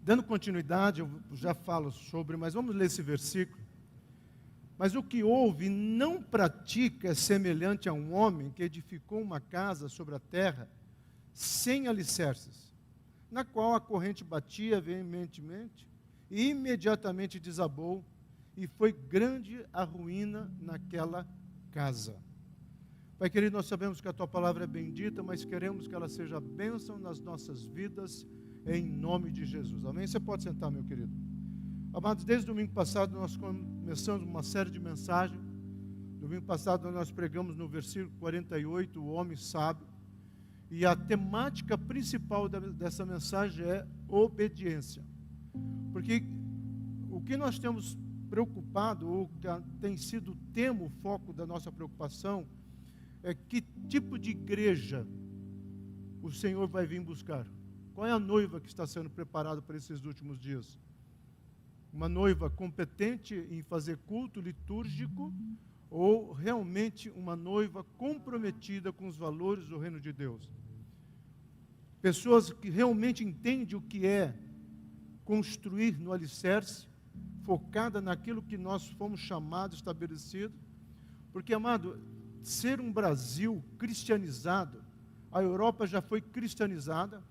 Dando continuidade, eu já falo sobre, mas vamos ler esse versículo. Mas o que ouve e não pratica é semelhante a um homem que edificou uma casa sobre a terra, sem alicerces, na qual a corrente batia veementemente, e imediatamente desabou, e foi grande a ruína naquela casa. Pai querido, nós sabemos que a Tua palavra é bendita, mas queremos que ela seja bênção nas nossas vidas, em nome de Jesus. Amém? Você pode sentar, meu querido. Amados, desde o domingo passado nós começamos uma série de mensagens. Domingo passado nós pregamos no versículo 48, o homem sábio. E a temática principal dessa mensagem é obediência. Porque o que nós temos preocupado, ou que tem sido o tema, o foco da nossa preocupação, é que tipo de igreja o Senhor vai vir buscar. Qual é a noiva que está sendo preparada para esses últimos dias? Uma noiva competente em fazer culto litúrgico ou realmente uma noiva comprometida com os valores do reino de Deus? Pessoas que realmente entendem o que é construir no alicerce, focada naquilo que nós fomos chamados, estabelecidos. Porque, amado, ser um Brasil cristianizado, a Europa já foi cristianizada,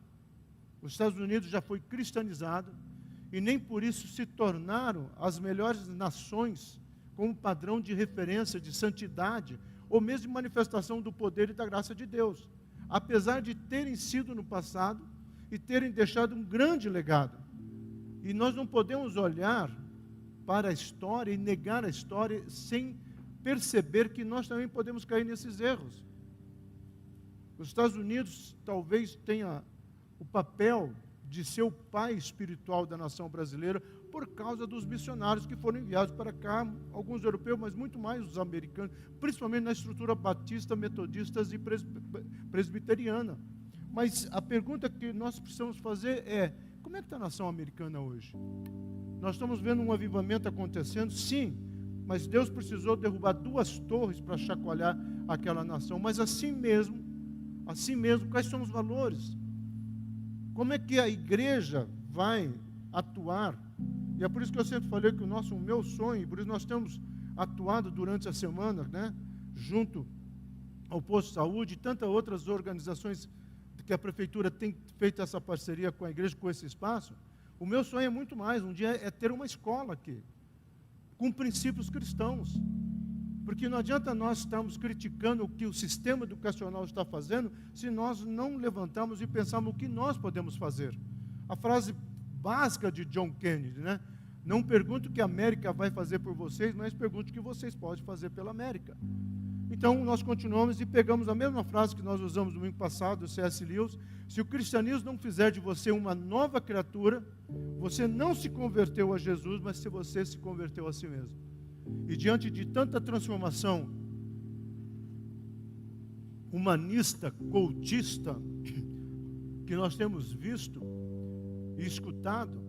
os Estados Unidos já foi cristianizado, e nem por isso se tornaram as melhores nações como padrão de referência, de santidade, ou mesmo de manifestação do poder e da graça de Deus, apesar de terem sido no passado e terem deixado um grande legado. E nós não podemos olhar para a história e negar a história sem perceber que nós também podemos cair nesses erros. Os Estados Unidos talvez tenha o papel de ser o pai espiritual da nação brasileira por causa dos missionários que foram enviados para cá, alguns europeus, mas muito mais os americanos, principalmente na estrutura batista, metodistas e presbiteriana. Mas a pergunta que nós precisamos fazer é, como é que está a nação americana hoje? Nós estamos vendo um avivamento acontecendo, sim, mas Deus precisou derrubar 2 torres para chacoalhar aquela nação. Mas assim mesmo, quais são os valores? Como é que a igreja vai atuar? E é por isso que eu sempre falei que o meu sonho, e por isso nós temos atuado durante a semana, né, junto ao Posto de Saúde e tantas outras organizações que a prefeitura tem feito essa parceria com a igreja, com esse espaço. O meu sonho é muito mais, um dia é ter uma escola aqui, com princípios cristãos. Porque não adianta nós estarmos criticando o que o sistema educacional está fazendo, se nós não levantarmos e pensarmos o que nós podemos fazer. A frase básica de John Kennedy, né? Não pergunte o que a América vai fazer por vocês, mas pergunte o que vocês podem fazer pela América. Então, nós continuamos e pegamos a mesma frase que nós usamos no domingo passado, do C.S. Lewis: se o cristianismo não fizer de você uma nova criatura, você não se converteu a Jesus, mas se você se converteu a si mesmo. E diante de tanta transformação humanista, cultista, que nós temos visto e escutado,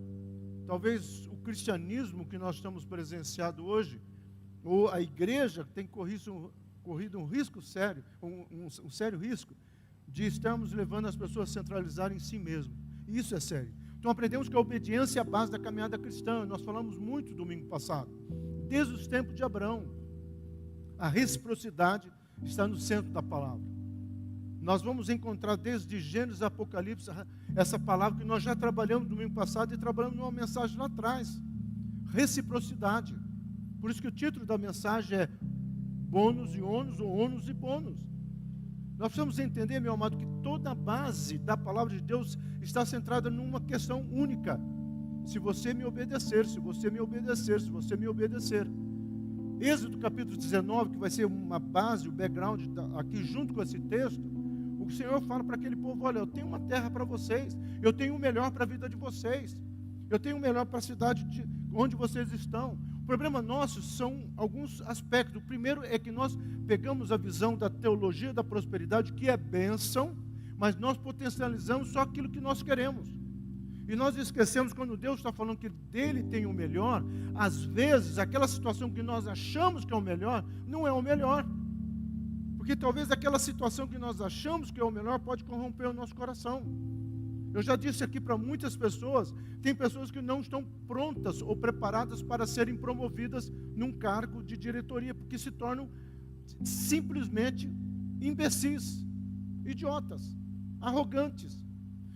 talvez o cristianismo que nós estamos presenciando hoje, ou a igreja tem corrido um risco sério, um sério risco, de estarmos levando as pessoas a centralizarem em si mesmo. E isso é sério. Então aprendemos que a obediência é a base da caminhada cristã. Nós falamos muito domingo passado. Desde os tempos de Abraão, a reciprocidade está no centro da palavra. Nós vamos encontrar desde Gênesis a Apocalipse essa palavra que nós já trabalhamos no domingo passado e trabalhamos numa mensagem lá atrás. Reciprocidade. Por isso que o título da mensagem é bônus e ônus, ou ônus e bônus. Nós precisamos entender, meu amado, que toda a base da palavra de Deus está centrada numa questão única. Se você me obedecer, se você me obedecer, se você me obedecer. Êxodo capítulo 19, que vai ser uma base, o background aqui junto com esse texto, o Senhor fala para aquele povo: olha, eu tenho uma terra para vocês, eu tenho o melhor para a vida de vocês, eu tenho o melhor para a cidade onde vocês estão. O problema nosso são alguns aspectos. O primeiro é que nós pegamos a visão da teologia da prosperidade, que é bênção, mas nós potencializamos só aquilo que nós queremos. E nós esquecemos, quando Deus está falando que dele tem o melhor, às vezes aquela situação que nós achamos que é o melhor, não é o melhor. Porque talvez aquela situação que nós achamos que é o melhor pode corromper o nosso coração. Eu já disse aqui para muitas pessoas, tem pessoas que não estão prontas ou preparadas para serem promovidas num cargo de diretoria, porque se tornam simplesmente imbecis, idiotas, arrogantes.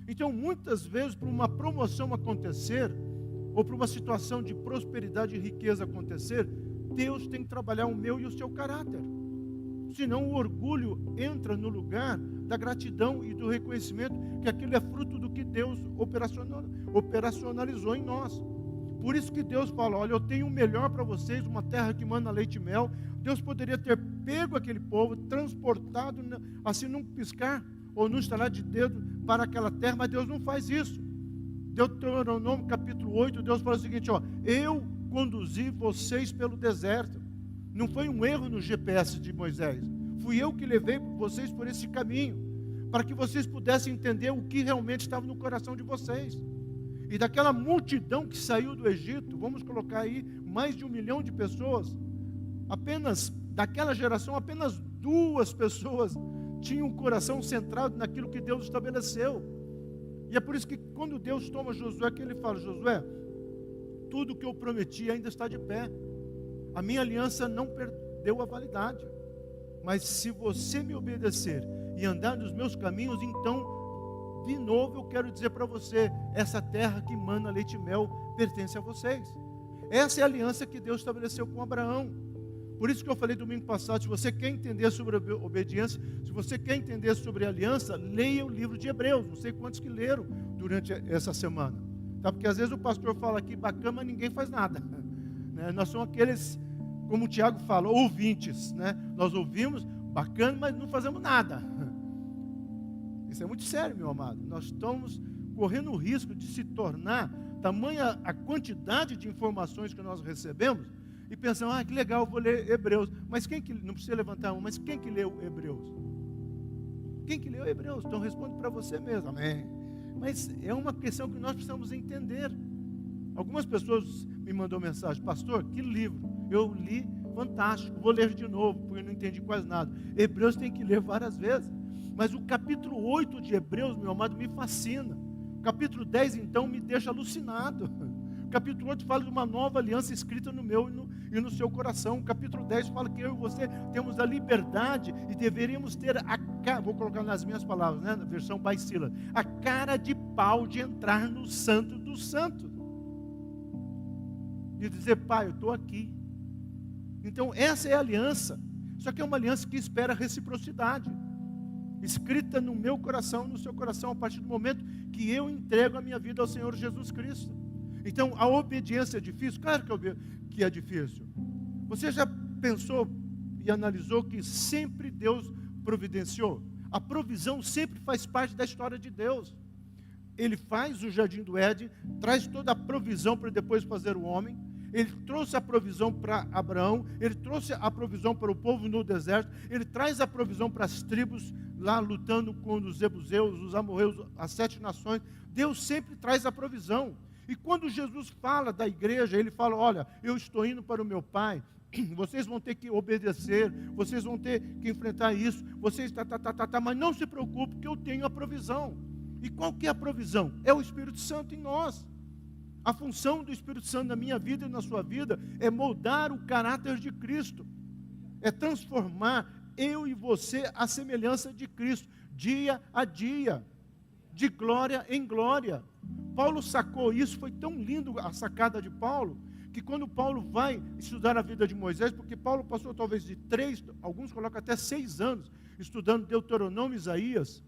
Então, muitas vezes, para uma promoção acontecer, ou para uma situação de prosperidade e riqueza acontecer, Deus tem que trabalhar o meu e o seu caráter. Senão o orgulho entra no lugar da gratidão e do reconhecimento que aquilo é fruto do que Deus operacionalizou em nós. Por isso que Deus fala, olha, eu tenho o melhor para vocês, uma terra que manda leite e mel. Deus poderia ter pego aquele povo, transportado assim num piscar, ou num estalar de dedo para aquela terra, mas Deus não faz isso. Deuteronômio capítulo 8, Deus fala o seguinte, ó, eu conduzi vocês pelo deserto. Não foi um erro no GPS de Moisés. Fui eu que levei vocês por esse caminho, para que vocês pudessem entender o que realmente estava no coração de vocês. E daquela multidão que saiu do Egito, vamos colocar aí mais de 1 milhão de pessoas, apenas daquela geração, apenas 2 pessoas tinham o coração centrado naquilo que Deus estabeleceu. E é por isso que quando Deus toma Josué, que ele fala, Josué, tudo que eu prometi ainda está de pé. A minha aliança não perdeu a validade. Mas se você me obedecer e andar nos meus caminhos, então, de novo eu quero dizer para você, essa terra que mana leite e mel pertence a vocês. Essa é a aliança que Deus estabeleceu com Abraão. Por isso que eu falei domingo passado, se você quer entender sobre obediência, se você quer entender sobre aliança, leia o livro de Hebreus. Não sei quantos que leram durante essa semana. Tá? Porque às vezes o pastor fala aqui bacana, mas ninguém faz nada. Né? Nós somos aqueles, como o Tiago fala, ouvintes. Né? Nós ouvimos, bacana, mas não fazemos nada. Isso é muito sério, meu amado. Nós estamos correndo o risco de se tornar tamanha a quantidade de informações que nós recebemos, e pensamos, que legal, vou ler Hebreus. Mas quem que, não precisa levantar a mão, mas quem que leu Hebreus? Quem que leu Hebreus? Então responde para você mesmo, amém. Mas é uma questão que nós precisamos entender. Algumas pessoas me mandou mensagem, pastor, que livro? Eu li, fantástico, vou ler de novo, porque não entendi quase nada. Hebreus tem que ler várias vezes. Mas o capítulo 8 de Hebreus, meu amado, me fascina. O capítulo 10, então, me deixa alucinado. O capítulo 8 fala de uma nova aliança escrita no meu e no seu coração. O capítulo 10 fala que eu e você temos a liberdade e deveríamos ter vou colocar nas minhas palavras, né, na versão Baicila, a cara de pau de entrar no santo dos santos. E dizer, pai, eu estou aqui. Então essa é a aliança. Só que é uma aliança que espera reciprocidade. Escrita no meu coração, no seu coração, a partir do momento que eu entrego a minha vida ao Senhor Jesus Cristo. Então, a obediência é difícil? Claro que é difícil. Você já pensou e analisou que sempre Deus providenciou? A provisão sempre faz parte da história de Deus. Ele faz o jardim do Éden, traz toda a provisão para depois fazer o homem. Ele trouxe a provisão para Abraão, ele trouxe a provisão para o povo no deserto, ele traz a provisão para as tribos lá lutando com os jebuseus, os amorreus, as 7 nações. Deus sempre traz a provisão. E quando Jesus fala da igreja, ele fala, olha, eu estou indo para o meu Pai, vocês vão ter que obedecer, vocês vão ter que enfrentar isso, vocês mas não se preocupe que eu tenho a provisão. E qual que é a provisão? É o Espírito Santo em nós. A função do Espírito Santo na minha vida e na sua vida é moldar o caráter de Cristo, é transformar eu e você à semelhança de Cristo, dia a dia, de glória em glória. Paulo sacou isso, foi tão lindo a sacada de Paulo, que quando Paulo vai estudar a vida de Moisés, porque Paulo passou talvez de 3, alguns colocam até 6 anos, estudando Deuteronômio e Isaías,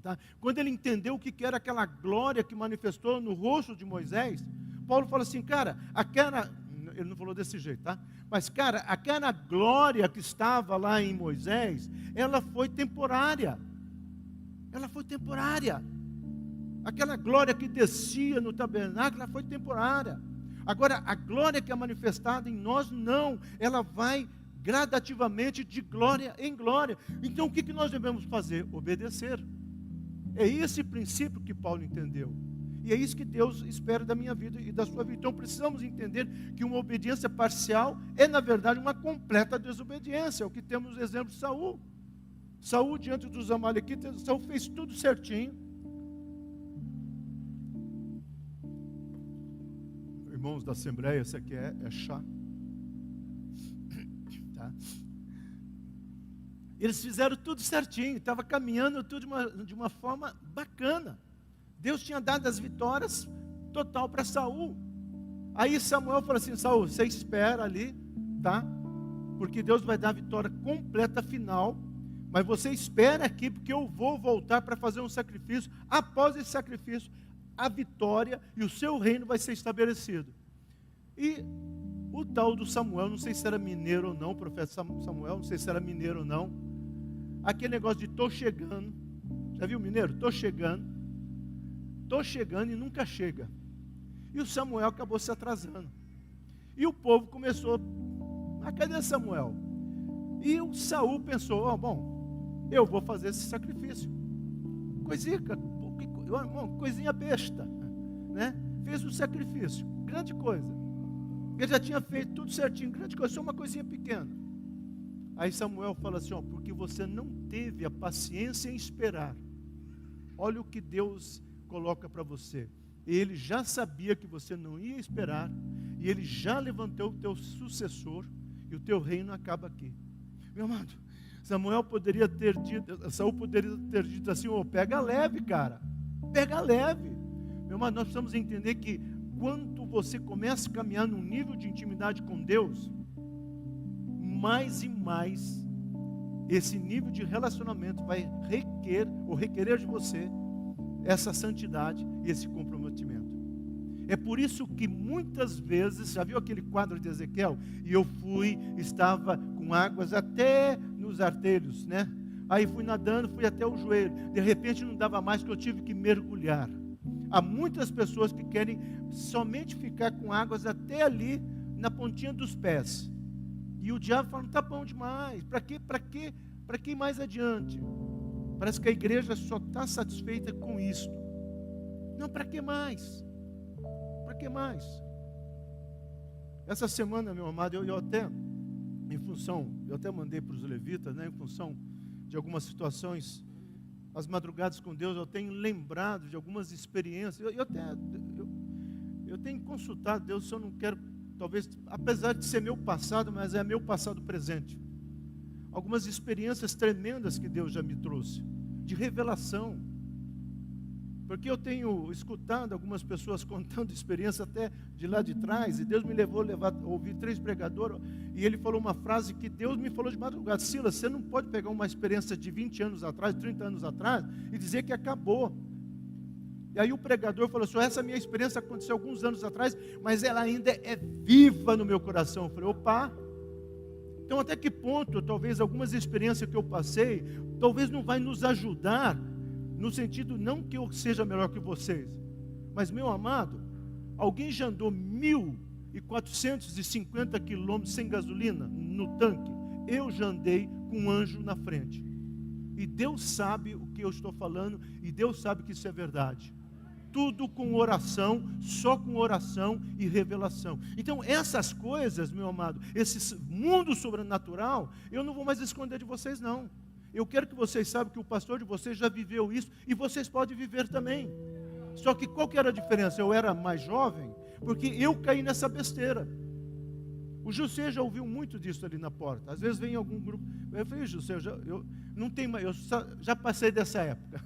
tá? Quando ele entendeu o que era aquela glória que manifestou no rosto de Moisés, Paulo fala assim, cara, ele não falou desse jeito, tá? Mas, cara, aquela glória que estava lá em Moisés, ela foi temporária. Ela foi temporária. Aquela glória que descia no tabernáculo, ela foi temporária. Agora, a glória que é manifestada em nós, não. Ela vai gradativamente de glória em glória. Então, o que nós devemos fazer? Obedecer. É esse princípio que Paulo entendeu. E é isso que Deus espera da minha vida e da sua vida. Então precisamos entender que uma obediência parcial é, na verdade, uma completa desobediência. É o que temos no exemplo de Saul. Saul, diante dos amalequitas, Saul fez tudo certinho. Irmãos da Assembleia, esse aqui é chá. Tá? Eles fizeram tudo certinho, estava caminhando tudo de uma forma bacana. Deus tinha dado as vitórias total para Saul. Aí Samuel falou assim: Saul, você espera ali, tá? Porque Deus vai dar a vitória completa final. Mas você espera aqui, porque eu vou voltar para fazer um sacrifício. Após esse sacrifício, a vitória e o seu reino vai ser estabelecido. E o tal do Samuel, não sei se era mineiro ou não, o profeta Samuel, não sei se era mineiro ou não. Aquele negócio de tô chegando. Já viu mineiro? Tô chegando e nunca chega. E o Samuel acabou se atrasando. E o povo começou: ah, cadê Samuel? E o Saul pensou: oh, bom, eu vou fazer esse sacrifício. Coisinha besta, né? Fez um sacrifício, grande coisa. Ele já tinha feito tudo certinho, grande coisa, só uma coisinha pequena. Aí Samuel fala assim: ó, porque você não teve a paciência em esperar. Olha o que Deus coloca para você. Ele já sabia que você não ia esperar, e ele já levantou o teu sucessor, e o teu reino acaba aqui. Meu amado, Saul poderia ter dito assim: oh, pega leve, cara, pega leve. Meu amado, nós precisamos entender que quando você começa a caminhar num nível de intimidade com Deus, mais e mais esse nível de relacionamento vai requerer de você essa santidade e esse comprometimento. É por isso que muitas vezes, já viu aquele quadro de Ezequiel? E eu estava com águas até nos artelhos, né? Aí fui nadando, fui até o joelho. De repente não dava mais, que eu tive que mergulhar. Há muitas pessoas que querem somente ficar com águas até ali, na pontinha dos pés. E o diabo fala: não está bom demais, para que mais adiante? Parece que a igreja só está satisfeita com isto. Não, para que mais? Para que mais? Essa semana, meu amado, eu até mandei para os levitas, né, em função de algumas situações, as madrugadas com Deus, eu tenho lembrado de algumas experiências. Eu tenho consultado Deus, se eu não quero, talvez, apesar de ser meu passado, mas é meu passado presente. Algumas experiências tremendas que Deus já me trouxe, de revelação. Porque eu tenho escutado algumas pessoas contando experiência até de lá de trás, e Deus me levou a ouvir 3 pregadores, e ele falou uma frase que Deus me falou de madrugada: Silas, você não pode pegar uma experiência de 20 anos atrás, 30 anos atrás, e dizer que acabou. E aí o pregador falou assim: essa minha experiência aconteceu alguns anos atrás, mas ela ainda é viva no meu coração. Eu falei: opa! Então até que ponto, talvez algumas experiências que eu passei, talvez não vai nos ajudar, no sentido não que eu seja melhor que vocês, mas, meu amado, alguém já andou 1.450 quilômetros sem gasolina no tanque? Eu já andei com um anjo na frente. E Deus sabe o que eu estou falando, e Deus sabe que isso é verdade. Tudo com oração, só com oração e revelação. Então essas coisas, meu amado, esse mundo sobrenatural, eu não vou mais esconder de vocês, não. Eu quero que vocês saibam que o pastor de vocês já viveu isso, e vocês podem viver também. Só que qual que era a diferença? Eu era mais jovem, porque eu caí nessa besteira. O José já ouviu muito disso ali na porta. Às vezes vem algum grupo, eu falei: José, eu não tenho mais, já passei dessa época.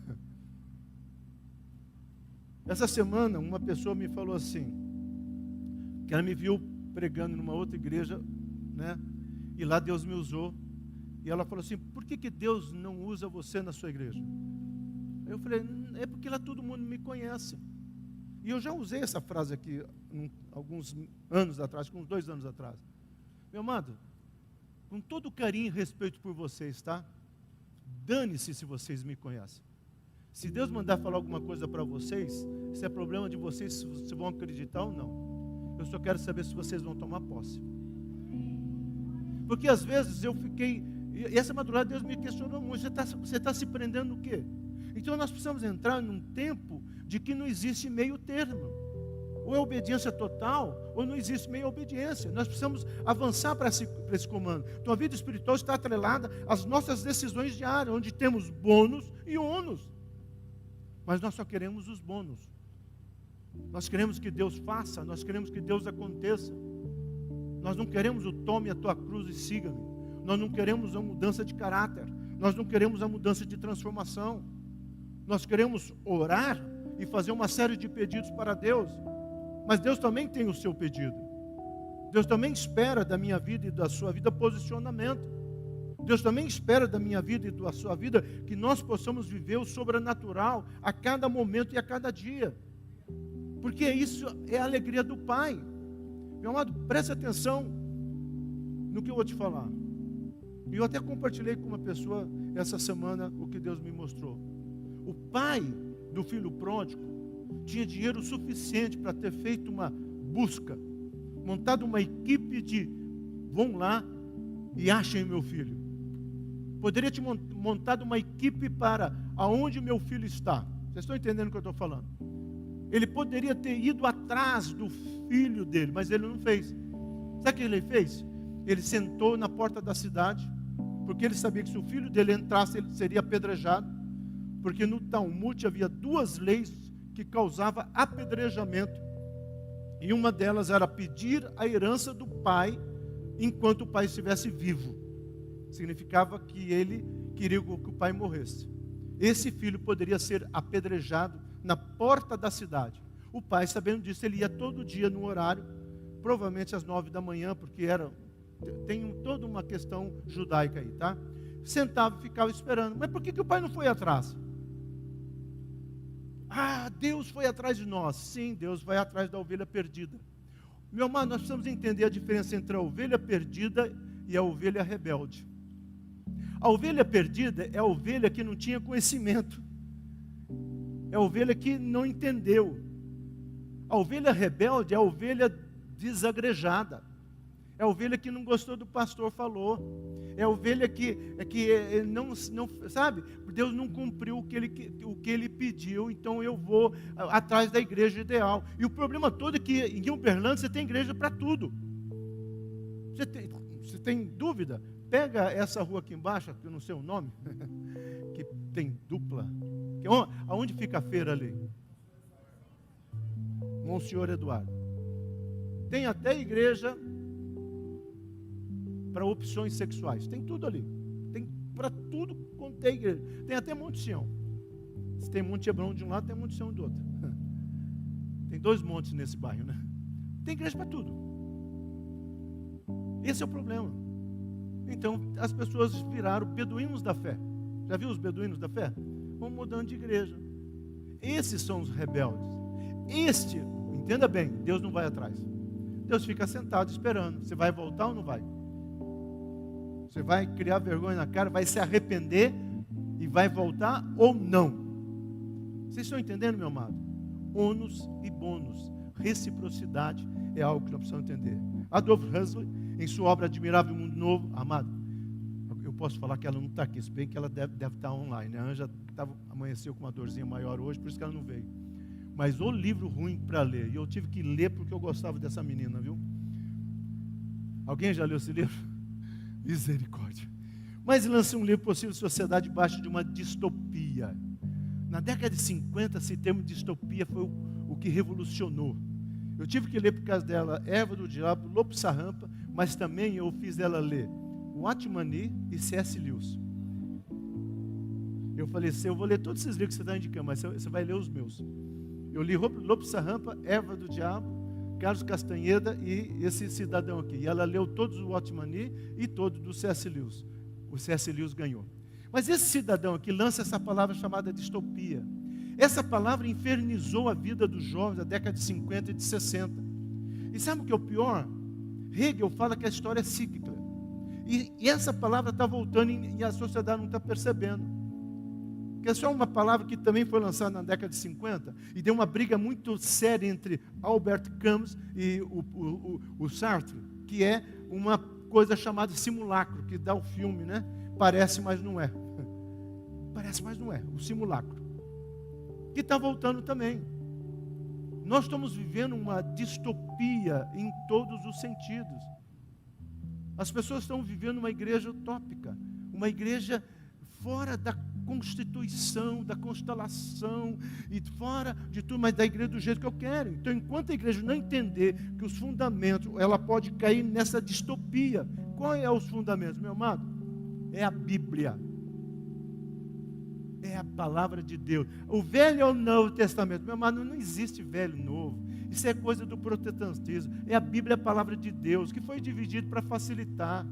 Essa semana uma pessoa me falou assim, que ela me viu pregando numa outra igreja, né? E lá Deus me usou. E ela falou assim: por que Deus não usa você na sua igreja? Eu falei: é porque lá todo mundo me conhece. E eu já usei essa frase aqui alguns anos atrás, uns 2 anos atrás. Meu amado, com todo carinho e respeito por vocês, tá? Dane-se se vocês me conhecem. Se Deus mandar falar alguma coisa para vocês, isso é problema de vocês, se vocês vão acreditar ou não. Eu só quero saber se vocês vão tomar posse. Porque às vezes eu fiquei, e essa madrugada Deus me questionou muito: você está se prendendo no quê? Então nós precisamos entrar num tempo de que não existe meio termo. Ou é obediência total, ou não existe meia obediência. Nós precisamos avançar para esse comando. Então a vida espiritual está atrelada às nossas decisões diárias, onde temos bônus e ônus. Mas nós só queremos os bônus. Nós queremos que Deus faça, nós queremos que Deus aconteça. Nós não queremos o tome a tua cruz e siga-me. Nós não queremos a mudança de caráter. Nós não queremos a mudança de transformação. Nós queremos orar e fazer uma série de pedidos para Deus. Mas Deus também tem o seu pedido. Deus também espera da minha vida e da sua vida posicionamento. Deus também espera da minha vida e da sua vida que nós possamos viver o sobrenatural a cada momento e a cada dia. Porque isso é a alegria do Pai. Meu amado, preste atenção no que eu vou te falar. E eu até compartilhei com uma pessoa essa semana o que Deus me mostrou. O pai do filho pródigo tinha dinheiro suficiente para ter feito uma busca, montado uma equipe de vão lá e achem meu filho. Poderia ter montado uma equipe para aonde meu filho está. Vocês estão entendendo o que eu estou falando? Ele poderia ter ido atrás do filho dele, mas ele não fez. Sabe o que ele fez? Ele sentou na porta da cidade, porque ele sabia que se o filho dele entrasse, ele seria apedrejado, porque no Talmud havia 2 leis que causavam apedrejamento, e uma delas era pedir a herança do pai enquanto o pai estivesse vivo. Significava que ele queria que o pai morresse. Esse filho poderia ser apedrejado na porta da cidade. O pai, sabendo disso, ele ia todo dia no horário, provavelmente às 9 da manhã, porque tem toda uma questão judaica aí, tá? Sentava e ficava esperando. Mas por que o pai não foi atrás? Ah, Deus foi atrás de nós. Sim, Deus vai atrás da ovelha perdida. Meu amado, nós precisamos entender a diferença entre a ovelha perdida e a ovelha rebelde. A ovelha perdida é a ovelha que não tinha conhecimento. É a ovelha que não entendeu. A ovelha rebelde é a ovelha desagrejada. É a ovelha que não gostou do pastor falou. É a ovelha que não sabe, Deus não cumpriu o que ele pediu, então eu vou atrás da igreja ideal. E o problema todo é que em Uberlândia você tem igreja para tudo. Você tem dúvida? Pega essa rua aqui embaixo, que eu não sei o nome, que tem dupla. Aonde fica a feira ali? Monsenhor Eduardo. Tem até igreja para opções sexuais. Tem tudo ali. Tem para tudo quanto é igreja. Tem até Monte Sião. Se tem Monte Hebron de um lado, tem Monte Sião do outro. Tem 2 montes nesse bairro, né? Tem igreja para tudo. Esse é o problema. Então, as pessoas viraram beduínos da fé. Já viu os beduínos da fé? Vão mudando de igreja. Esses são os rebeldes. Entenda bem, Deus não vai atrás. Deus fica sentado esperando. Você vai voltar ou não vai? Você vai criar vergonha na cara, vai se arrepender e vai voltar ou não? Vocês estão entendendo, meu amado? Ônus e bônus, reciprocidade é algo que nós precisamos entender. Adolf Huxley, em sua obra Admirável Mundo Novo, amado, eu posso falar que ela não está aqui, se bem que ela deve estar online. A Anja amanheceu com uma dorzinha maior hoje, por isso que ela não veio. Mas o livro ruim para ler, e eu tive que ler porque eu gostava dessa menina, viu? Alguém já leu esse livro? Misericórdia. Mas lança um livro, Possível Sociedade, debaixo de uma distopia. Na década de 50, esse termo distopia foi o que revolucionou. Eu tive que ler por causa dela Erva do Diabo, Lobo Sarrampa, mas também eu fiz ela ler Watchman Nee e C.S. Lewis. Eu falei assim, eu vou ler todos esses livros que você está indicando, mas você vai ler os meus. Eu li Lobo Sarrampa, Erva do Diabo, Carlos Castanheda e esse cidadão aqui. E ela leu todos o Watchman Nee e todos do C.S. Lewis. O C.S. Lewis ganhou. Mas esse cidadão aqui lança essa palavra chamada distopia. Essa palavra infernizou a vida dos jovens da década de 50 e de 60. E sabe o que é o pior? Hegel fala que a história é cíclica. E essa palavra está voltando e a sociedade não está percebendo. Que é só uma palavra que também foi lançada na década de 50 e deu uma briga muito séria entre Albert Camus e o Sartre, que é uma coisa chamada simulacro, que dá o filme, né? Parece, mas não é. Parece, mas não é. O simulacro. Que está voltando também. Nós estamos vivendo uma distopia em todos os sentidos. As pessoas estão vivendo uma igreja utópica, uma igreja fora da constituição, da constelação e fora de tudo, mas da igreja do jeito que eu quero. Então, enquanto a igreja não entender que os fundamentos, ela pode cair nessa distopia. Qual é os fundamentos, meu amado? É a Bíblia. É a palavra de Deus. O Velho ou o Novo Testamento? Meu amado, não existe velho e novo. Isso é coisa do protestantismo. É a Bíblia, a palavra de Deus, que foi dividido para facilitar.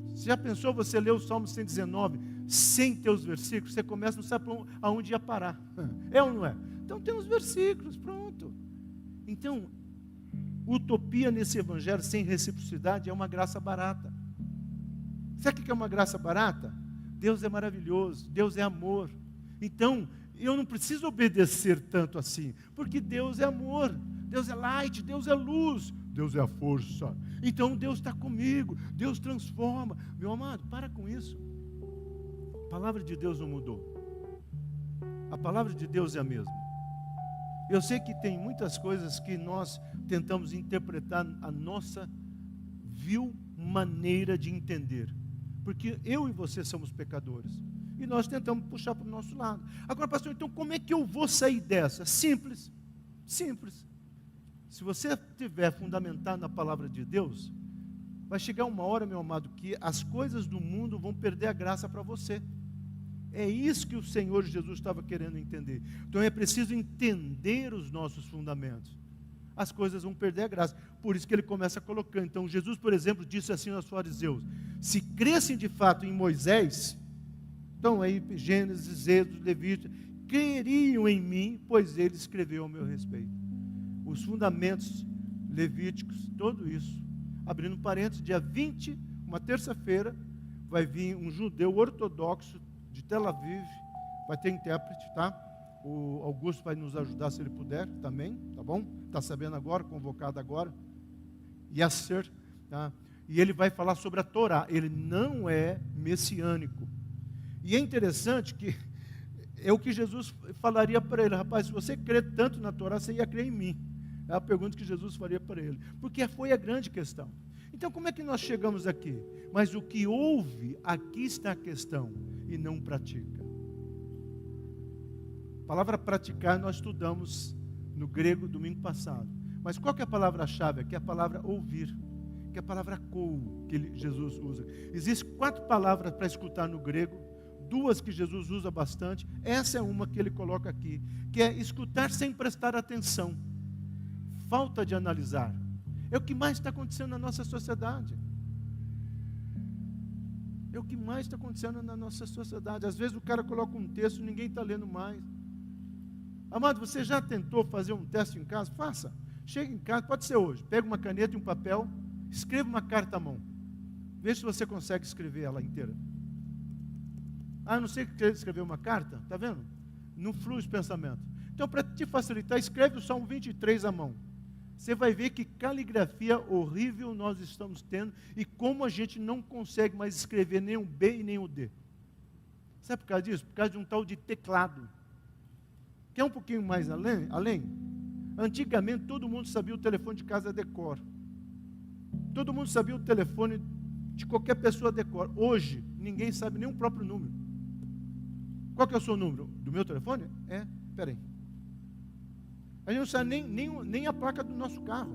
Você já pensou você ler o Salmo 119 sem ter os versículos? Você começa, não sabe aonde ia parar. É ou não é? Então tem os versículos, pronto. Então, utopia nesse evangelho sem reciprocidade é uma graça barata. Sabe o que é uma graça barata? Deus é maravilhoso, Deus é amor. Então, eu não preciso obedecer tanto assim, porque Deus é amor, Deus é light, Deus é luz, Deus é a força. Então Deus está comigo, Deus transforma. Meu amado, para com isso. A palavra de Deus não mudou. A palavra de Deus é a mesma. Eu sei que tem muitas coisas que nós tentamos interpretar a nossa vil maneira de entender. Porque eu e você somos pecadores. E nós tentamos puxar para o nosso lado. Agora, pastor, então como é que eu vou sair dessa? Simples. Simples. Se você estiver fundamentado na palavra de Deus, vai chegar uma hora, meu amado, que as coisas do mundo vão perder a graça para você. É isso que o Senhor Jesus estava querendo entender. Então é preciso entender os nossos fundamentos. As coisas vão perder a graça. Por isso que ele começa colocando. Então Jesus, por exemplo, disse assim aos fariseus: se crescem de fato em Moisés, então aí Gênesis, Êxodo, Levítico, creriam em mim, pois ele escreveu ao meu respeito. Os fundamentos levíticos, tudo isso. Abrindo parênteses, dia 20, uma terça-feira, vai vir um judeu ortodoxo de Tel Aviv, vai ter intérprete, tá? O Augusto vai nos ajudar se ele puder também, tá bom? Está sabendo agora, convocado agora. Yasser, tá? E ele vai falar sobre a Torá. Ele não é messiânico. E é interessante que é o que Jesus falaria para ele: rapaz, se você crê tanto na Torá, você ia crer em mim. É a pergunta que Jesus faria para ele. Porque foi a grande questão. Então, como é que nós chegamos aqui? Mas o que houve, aqui está a questão, e não pratica. A palavra praticar nós estudamos no grego domingo passado. Mas qual que é a palavra-chave? Aqui é a palavra ouvir, que é a palavra kou, que Jesus usa. Existem 4 palavras para escutar no grego, 2 que Jesus usa bastante. Essa é uma que ele coloca aqui, que é escutar sem prestar atenção. Falta de analisar. É o que mais está acontecendo na nossa sociedade. É o que mais está acontecendo na nossa sociedade. Às vezes o cara coloca um texto e ninguém está lendo mais. Amado, você já tentou fazer um teste em casa? Faça. Chega em casa, pode ser hoje. Pega uma caneta e um papel, escreva uma carta à mão. Veja se você consegue escrever ela inteira. Ah, não sei escrever uma carta? Está vendo? Não flui os pensamentos. Então, para te facilitar, escreve o Salmo 23 à mão. Você vai ver que caligrafia horrível nós estamos tendo e como a gente não consegue mais escrever nem o B e nem o D. Sabe por causa disso? Por causa de um tal de teclado. Quer um pouquinho mais além? Antigamente todo mundo sabia o telefone de casa de cor. Todo mundo sabia o telefone de qualquer pessoa de cor. Hoje, ninguém sabe nem o próprio número. Qual que é o seu número? Do meu telefone? Peraí. A gente não sabe nem a placa do nosso carro.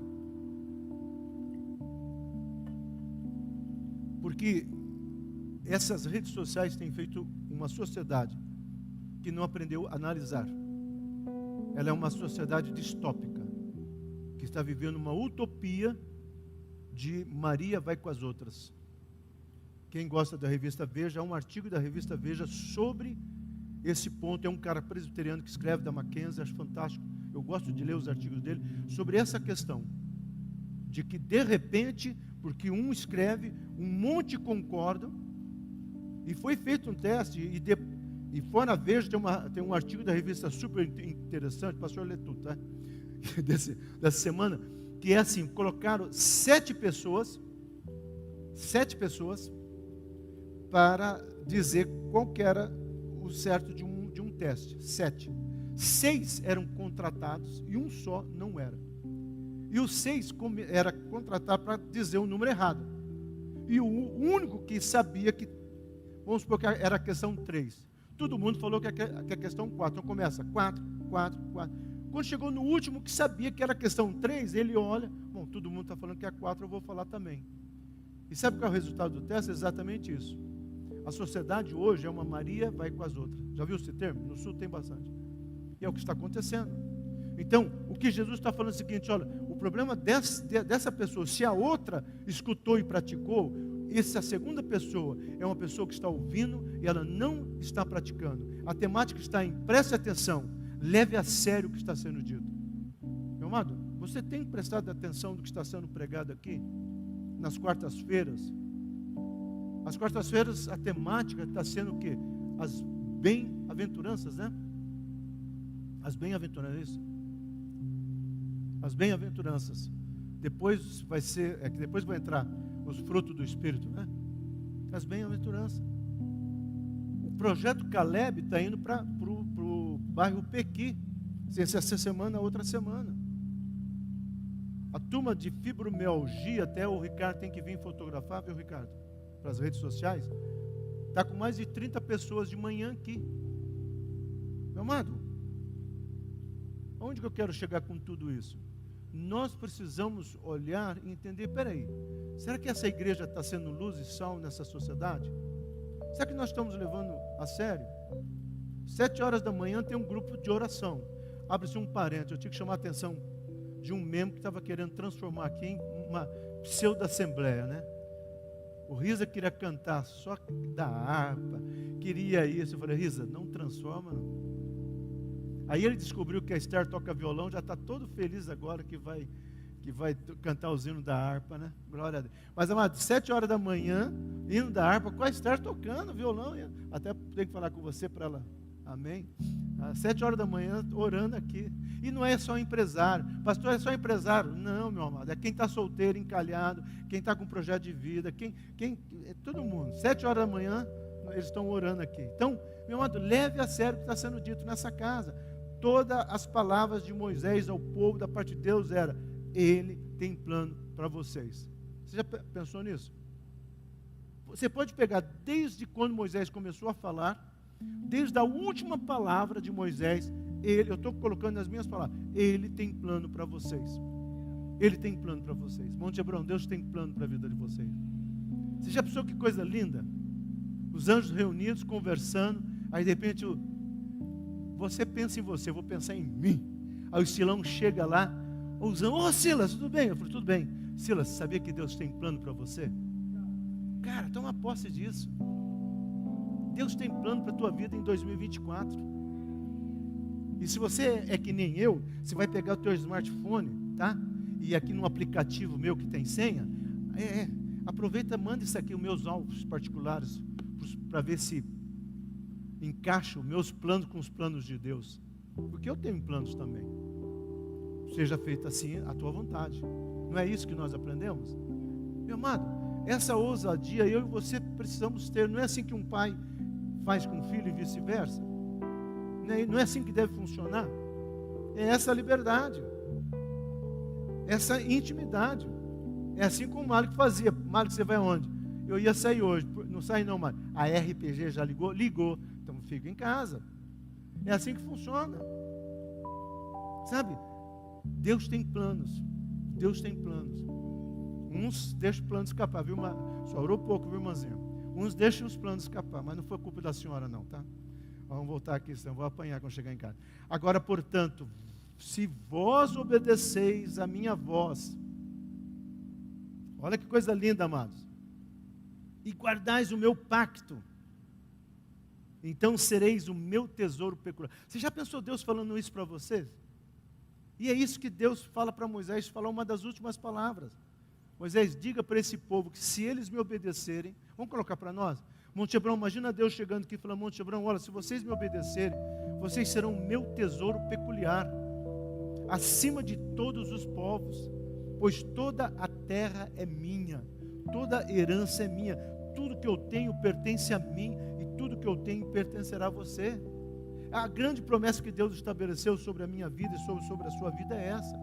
Porque essas redes sociais têm feito uma sociedade que não aprendeu a analisar. Ela é uma sociedade distópica, que está vivendo uma utopia de Maria vai com as outras. Quem gosta da revista Veja, há um artigo da revista Veja sobre esse ponto. É um cara presbiteriano que escreve, da Mackenzie, acho fantástico. Eu gosto de ler os artigos dele sobre essa questão, de que de repente, porque um escreve, um monte concordam, e foi feito um teste, e fora Veja tem um artigo da revista super interessante, pastor lê tudo, tá? dessa semana, que é assim, colocaram 7 pessoas para dizer qual que era o certo de um teste. 7. 6 eram contratados e um só não era. E os 6 era contratado para dizer o número errado. E o único que sabia que, vamos supor que era a questão 3. todo mundo falou que a questão 4. Então começa 4, 4, 4. Quando chegou no último, que sabia que era a questão 3, ele olha, bom, todo mundo está falando que é a 4, eu vou falar também. E sabe qual é o resultado do teste? É exatamente isso. A sociedade hoje é uma Maria vai com as outras. Já viu esse termo? No Sul tem bastante. E é o que está acontecendo. Então, o que Jesus está falando é o seguinte, olha, o problema dessa pessoa, se a outra escutou e praticou, essa segunda pessoa é uma pessoa que está ouvindo e ela não está praticando. A temática está em preste atenção, leve a sério o que está sendo dito. Meu amado, você tem prestado atenção do que está sendo pregado aqui? Nas quartas-feiras? As quartas-feiras a temática está sendo o quê? As bem-aventuranças, né? As bem-aventuranças. As bem-aventuranças. Depois vai ser, que depois vai entrar os frutos do Espírito, né? As bem-aventuranças. O projeto Caleb está indo para o bairro Pequi. Essa semana, outra semana. A turma de fibromialgia, até o Ricardo tem que vir fotografar, viu, Ricardo? Para as redes sociais. Está com mais de 30 pessoas de manhã aqui. Meu amado, onde que eu quero chegar com tudo isso? Nós precisamos olhar e entender, peraí, será que essa igreja está sendo luz e sal nessa sociedade? Será que nós estamos levando a sério? 7 horas da manhã tem um grupo de oração. Abre-se um parênteses, eu tinha que chamar a atenção de um membro que estava querendo transformar aqui em uma pseudo-assembleia, né? O Risa queria cantar só da harpa, queria isso. Eu falei, Risa, não transforma, não. Aí ele descobriu que a Esther toca violão, já está todo feliz agora que vai cantar os hinos da harpa, né? Glória a Deus. Mas, amado, 7 horas da manhã, hino da harpa, com a Esther tocando violão. Até tenho que falar com você para ela. Amém? Às 7 horas da manhã, orando aqui. E não é só empresário. Pastor, é só empresário? Não, meu amado. É quem está solteiro, encalhado, quem está com projeto de vida, é todo mundo. 7 horas da manhã, eles estão orando aqui. Então, meu amado, leve a sério o que está sendo dito nessa casa. Todas as palavras de Moisés ao povo da parte de Deus era: Ele tem plano para vocês. Você já pensou nisso? Você pode pegar desde quando Moisés começou a falar, desde a última palavra de Moisés, eu estou colocando nas minhas palavras, Ele tem plano para vocês. Ele tem plano para vocês. Monte Hebron, Deus tem plano para a vida de vocês. Você já pensou que coisa linda? Os anjos reunidos, conversando, aí de repente você pensa em você, eu vou pensar em mim. Aí o Silão chega lá, os anjos, ô Silas, tudo bem? Eu falei, tudo bem. Silas, sabia que Deus tem plano para você? Cara, toma posse disso. Deus tem plano para a tua vida em 2024. E se você é que nem eu, você vai pegar o teu smartphone, tá? E aqui no aplicativo meu que tem senha, aproveita, manda isso aqui, os meus alvos particulares, para ver se encaixa os meus planos com os planos de Deus. Porque eu tenho planos também. Seja feito assim a tua vontade. Não é isso que nós aprendemos? Meu amado, essa ousadia eu e você precisamos ter. Não é assim que um pai faz com o filho e vice-versa? Não é assim que deve funcionar? É essa liberdade, essa intimidade. É assim como o Malik fazia. Malik, você vai aonde? Eu ia sair hoje. Não sai não, Malik. A RPG já ligou? Ligou. Então fica em casa. É assim que funciona. Sabe? Deus tem planos. Deus tem planos. Uns deixam os planos escapar, viu? Só orou pouco, viu, irmãzinha? Uns deixam os planos escapar, mas não foi culpa da senhora não, tá? Vamos voltar aqui, senão eu vou apanhar quando chegar em casa. Agora, portanto, se vós obedeceis a minha voz, olha que coisa linda, amados, e guardais o meu pacto, então sereis o meu tesouro peculiar. Você já pensou Deus falando isso para vocês? E é isso que Deus fala para Moisés, falar uma das últimas palavras. Moisés, diga para esse povo que se eles me obedecerem, vamos colocar para nós, Monte Hebron, imagina Deus chegando aqui e falando, Monte Hebron, olha, se vocês me obedecerem, vocês serão o meu tesouro peculiar, acima de todos os povos, pois toda a terra é minha, toda toda herança é minha. Tudo que eu tenho pertence a mim e tudo que eu tenho pertencerá a você. A grande promessa que Deus estabeleceu sobre a minha vida e sobre a sua vida é essa.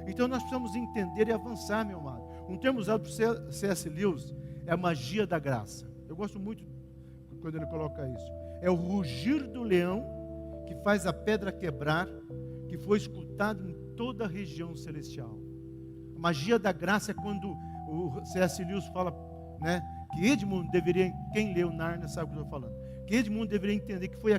Então nós precisamos entender e avançar, meu amado. Um termo usado por C.S. Lewis é a magia da graça. Eu gosto muito quando ele coloca isso. é o rugir do leão que faz a pedra quebrar, que foi escutado em toda a região celestial. A magia da graça é quando o C.S. Lewis fala, né, que Edmund deveria, quem leu Nárnia sabe o que eu estou falando, que Edmund deveria entender que foi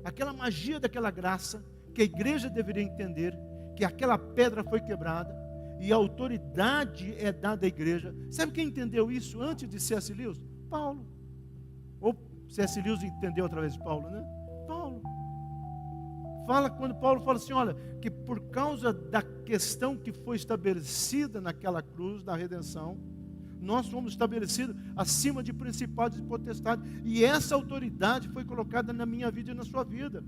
aquela magia daquela graça, que a igreja deveria entender, que aquela pedra foi quebrada, e a autoridade é dada à igreja. Sabe quem entendeu isso antes de C.S. Lewis? Paulo. Ou C.S. Lewis entendeu através de Paulo, né? Paulo. Quando Paulo fala assim, olha, que por causa da questão que foi estabelecida naquela cruz, da redenção, nós fomos estabelecidos acima de principados e potestades, e essa autoridade foi colocada na minha vida e na sua vida.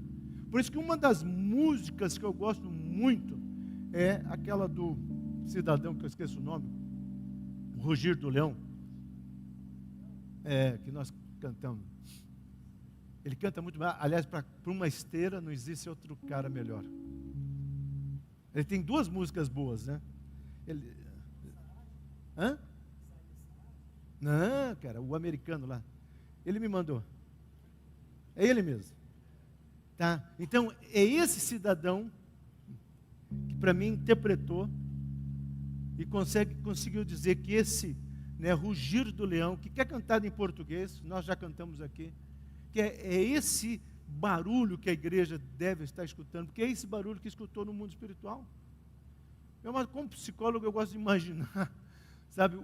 Por isso que uma das músicas que eu gosto muito é aquela do cidadão, que eu esqueço o nome, o Rugir do Leão, que nós cantamos. Ele canta muito bem. Aliás, para uma esteira não existe outro cara melhor. Ele tem duas músicas boas, né? Hã? Não, cara, o americano lá. Ele me mandou. É ele mesmo. Tá? Então, é esse cidadão que para mim interpretou e conseguiu dizer que esse, né, rugir do leão, que é cantado em português, nós já cantamos aqui, que é esse barulho que a igreja deve estar escutando, porque é esse barulho que escutou no mundo espiritual. Mas como psicólogo eu gosto de imaginar, sabe,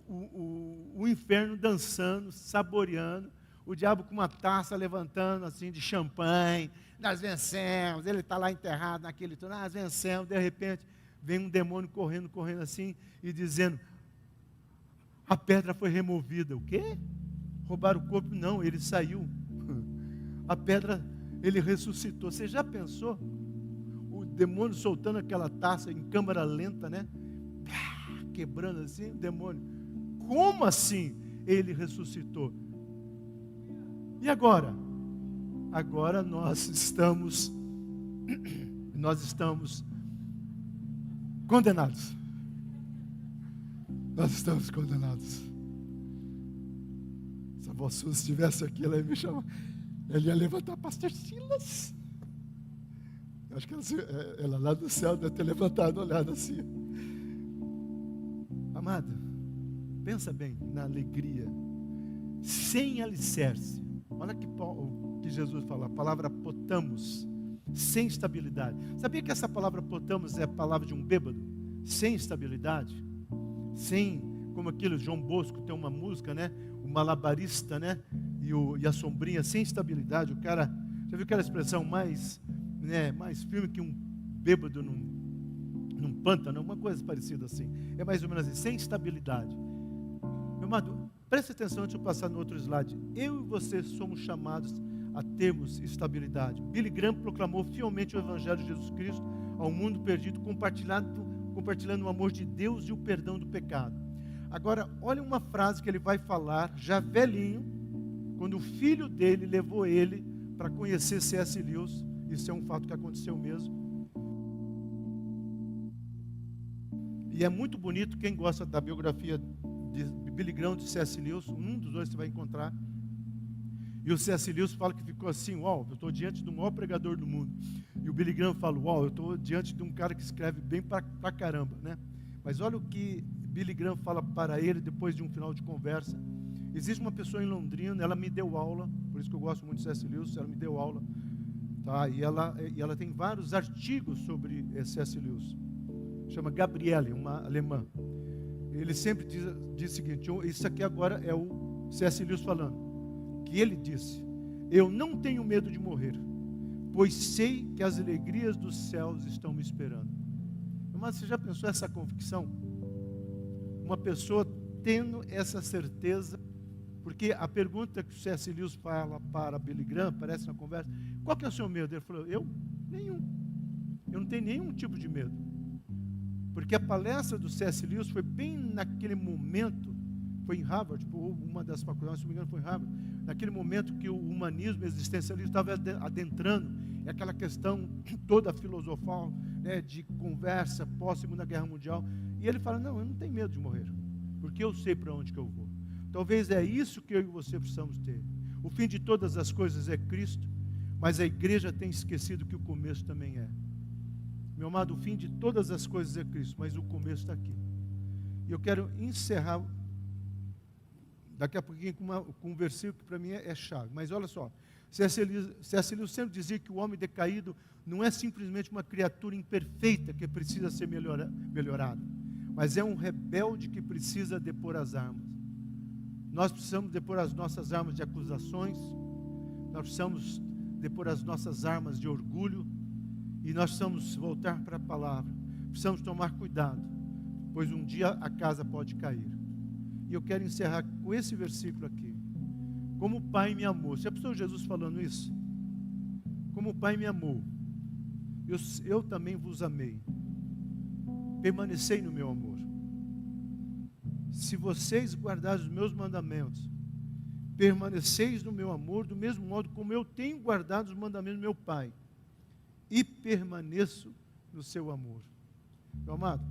o inferno dançando, saboreando, o diabo com uma taça levantando assim de champanhe, nós vencemos, ele está lá enterrado naquele túnel, nós vencemos, de repente vem um demônio correndo assim e dizendo, a pedra foi removida. O quê? Roubaram o corpo? Não, ele saiu. A pedra, ele ressuscitou. Você já pensou? O demônio soltando aquela taça em câmera lenta, né? Quebrando assim, o demônio. Como assim ele ressuscitou? E agora? Agora nós estamos condenados. Nós estamos condenados. Se a voz sua estivesse aqui, ela ia me chamar. Ele ia levantar, pastor Silas. Eu acho que ela lá do céu deve ter levantado, olhado assim. Amado, pensa bem na alegria. Sem alicerce. Olha que Jesus fala, a palavra potamos, sem estabilidade. Sabia que essa palavra potamos é a palavra de um bêbado? Sem estabilidade. Sem, como aquele João Bosco tem uma música, né? O malabarista, né? E a sombrinha, sem estabilidade. O cara, já viu aquela expressão mais firme que um bêbado num pântano? Uma coisa parecida assim. É mais ou menos assim, sem estabilidade. Meu amado, preste atenção antes de eu passar no outro slide. Eu e você somos chamados a termos estabilidade. Billy Graham proclamou fielmente o Evangelho de Jesus Cristo ao mundo perdido, compartilhando o amor de Deus e o perdão do pecado. Agora, olha uma frase que ele vai falar, já velhinho, quando o filho dele levou ele para conhecer C.S. Lewis. Isso é um fato que aconteceu mesmo. E é muito bonito, quem gosta da biografia de Billy Graham, de C.S. Lewis, um dos dois você vai encontrar. E o C.S. Lewis fala que ficou assim, uau, eu estou diante do maior pregador do mundo. E o Billy Graham fala, uau, eu estou diante de um cara que escreve bem pra caramba, né? Mas olha o que Billy Graham fala para ele depois de um final de conversa. Existe uma pessoa em Londrina, ela me deu aula, por isso que eu gosto muito de C.S. Lewis, ela me deu aula, tá? E ela tem vários artigos sobre C.S. Lewis. Chama Gabriele, uma alemã. Ele sempre diz o seguinte, isso aqui agora é o C.S. Lewis falando, que ele disse, eu não tenho medo de morrer, pois sei que as alegrias dos céus estão me esperando. Mas você já pensou essa convicção? Uma pessoa tendo essa certeza, porque a pergunta que o C.S. Lewis fala para Billy Graham, aparece na conversa, qual que é o seu medo? Ele falou, nenhum. Eu não tenho nenhum tipo de medo. Porque a palestra do C.S. Lewis foi bem naquele momento, foi em Harvard, uma das faculdades, se não me engano foi em Harvard, naquele momento que o humanismo existencialismo estava adentrando, é aquela questão toda filosofal, né, de conversa pós-Segunda Guerra Mundial, e ele fala, não, eu não tenho medo de morrer, porque eu sei para onde que eu vou. Talvez é isso que eu e você precisamos ter, O fim de todas as coisas é Cristo, mas a igreja tem esquecido que o começo também é. Meu amado, o fim de todas as coisas é Cristo, mas o começo está aqui. E eu quero encerrar daqui a pouquinho com um versículo que para mim é chave. Mas olha só, C.S. Lewis sempre dizia que o homem decaído não é simplesmente uma criatura imperfeita que precisa ser melhorada, mas é um rebelde que precisa depor as armas. Nós precisamos depor as nossas armas de acusações, nós precisamos depor as nossas armas de orgulho, e nós precisamos voltar para a palavra. Precisamos tomar cuidado, pois um dia a casa pode cair. E eu quero encerrar com esse versículo aqui. Como o Pai me amou. Você já pensou Jesus falando isso? Como o Pai me amou, eu também vos amei. Permanecei no meu amor. Se vocês guardarem os meus mandamentos, permaneceis no meu amor, do mesmo modo como eu tenho guardado os mandamentos do meu Pai, e permaneço no seu amor. Meu amado,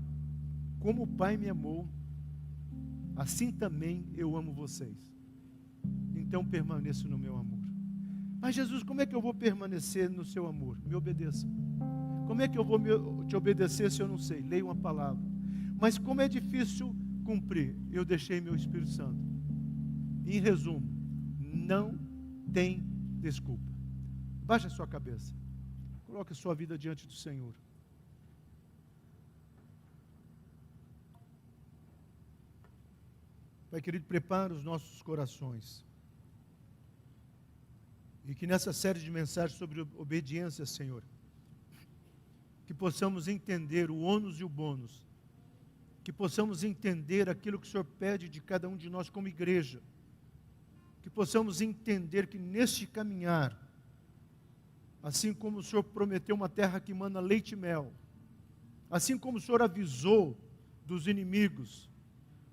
como o Pai me amou, assim também eu amo vocês. Então permaneço no meu amor. Mas Jesus, como é que eu vou permanecer no seu amor? Me obedeça. Como é que eu vou te obedecer se eu não sei? Leia uma palavra. Mas como é difícil cumprir, eu deixei meu Espírito Santo. Em resumo, não tem desculpa. Baixe a sua cabeça. Coloque a sua vida diante do Senhor. Pai querido, prepara os nossos corações. E que nessa série de mensagens sobre obediência, Senhor, que possamos entender o ônus e o bônus, que possamos entender aquilo que o Senhor pede de cada um de nós como igreja, que possamos entender que neste caminhar, assim como o Senhor prometeu uma terra que mana leite e mel, assim como o Senhor avisou dos inimigos,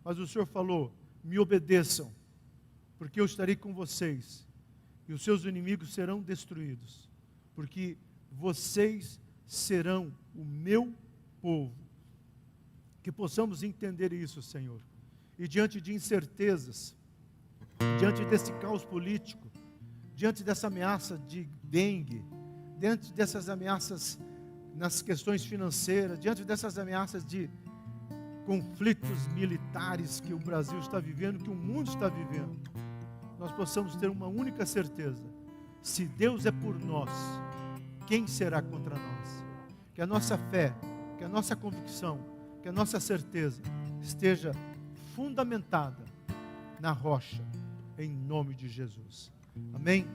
mas o Senhor falou, me obedeçam, porque eu estarei com vocês, e os seus inimigos serão destruídos, porque vocês serão o meu povo. Que possamos entender isso, Senhor, e diante de incertezas, diante desse caos político, diante dessa ameaça de dengue, diante dessas ameaças nas questões financeiras, diante dessas ameaças de conflitos militares que o Brasil está vivendo, que o mundo está vivendo, nós possamos ter uma única certeza: se Deus é por nós, quem será contra nós? Que a nossa fé, que a nossa convicção, que a nossa certeza esteja fundamentada na rocha, em nome de Jesus. Amém?